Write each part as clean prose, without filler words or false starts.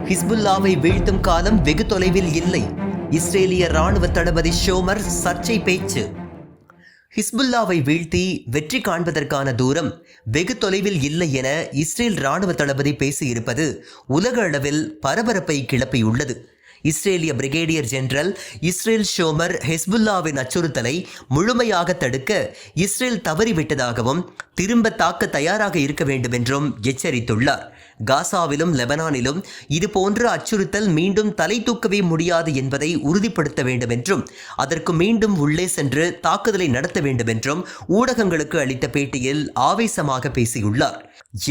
ஹிஸ்புல்லாவை வீழ்த்தும் காலம் வெகு தொலைவில் இல்லை. இஸ்ரேலிய ராணுவ தளபதி ஷோமர் சர்ச்சை பேச்சு. ஹிஸ்புல்லாவை வீழ்த்தி வெற்றி காண்பதற்கான தூரம் வெகு தொலைவில் இல்லை என இஸ்ரேல் ராணுவ தளபதி பேசியிருப்பது உலக அளவில் பரபரப்பை கிளப்பியுள்ளது. இஸ்ரேலிய பிரிகேடியர் ஜெனரல் இஸ்ரேல் ஷோமர் ஹிஸ்புல்லாவின் அச்சுறுத்தலை முழுமையாக தடுக்க இஸ்ரேல் தவறிவிட்டதாகவும் திரும்ப தாக்க தயாராக இருக்க வேண்டும் என்றும் எச்சரித்துள்ளார். காசாவிலும் லெபனானிலும் இதுபோன்ற அச்சுறுத்தல் மீண்டும் தலை தூக்கவே முடியாது என்பதை உறுதிப்படுத்த வேண்டும் என்றும் அதற்கு மீண்டும் உள்ளே சென்று தாக்குதலை நடத்த வேண்டும் என்றும் ஊடகங்களுக்கு அளித்த பேட்டியில் ஆவேசமாக பேசியுள்ளார்.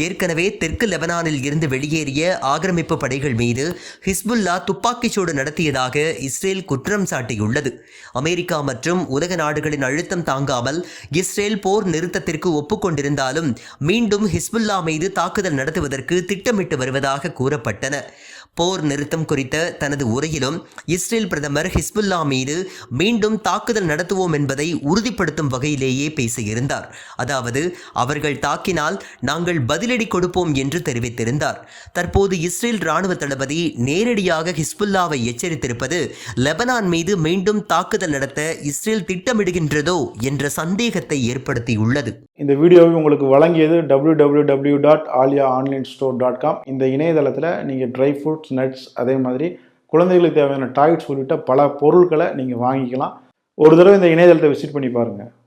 ஏற்கனவே தெற்கு லெபனானில் இருந்து வெளியேறிய ஆக்கிரமிப்பு படைகள் மீது ஹிஸ்புல்லா துப்பாக்கிச்சூடு நடத்தியதாக இஸ்ரேல் குற்றம் சாட்டியுள்ளது. அமெரிக்கா மற்றும் உலக நாடுகளின் அழுத்தம் தாங்காமல் இஸ்ரேல் போர் நிறுத்தத்திற்கு ஒப்புக்கொண்டிருந்தாலும் மீண்டும் ஹிஸ்புல்லா மீது தாக்குதல் நடத்துவதற்கு திட்டமிட்டு வருவதாக கூறப்பட்டன. போர் நிறுத்தம் குறித்த தனது உரையிலும் இஸ்ரேல் பிரதமர் ஹிஸ்புல்லா மீது மீண்டும் தாக்குதல் நடத்துவோம் என்பதை உறுதிப்படுத்தும் வகையிலேயே பேசியிருந்தார். அதாவது அவர்கள் தாக்கினால் நாங்கள் பதிலடி கொடுப்போம் என்று தெரிவித்திருந்தார். தற்போது இஸ்ரேல் ராணுவ தளபதி நேரடியாக ஹிஸ்புல்லாவை எச்சரித்திருப்பது லெபனான் மீது மீண்டும் தாக்குதல் நடத்த இஸ்ரேல் திட்டமிடுகின்றதோ என்ற சந்தேகத்தை ஏற்படுத்தியுள்ளது. இந்த வீடியோவை உங்களுக்கு வழங்கியது www.aliaonlinestore.com. இந்த இணையதளத்தில் நீங்கள் ட்ரை ஃப்ரூட்ஸ், நட்ஸ், அதே மாதிரி குழந்தைகளுக்கு தேவையான டாய்ஸ் உள்ளிட்ட பல பொருட்களை நீங்கள் வாங்கிக்கலாம். ஒரு தடவை இந்த இணையதளத்தை விசிட் பண்ணி பாருங்கள்.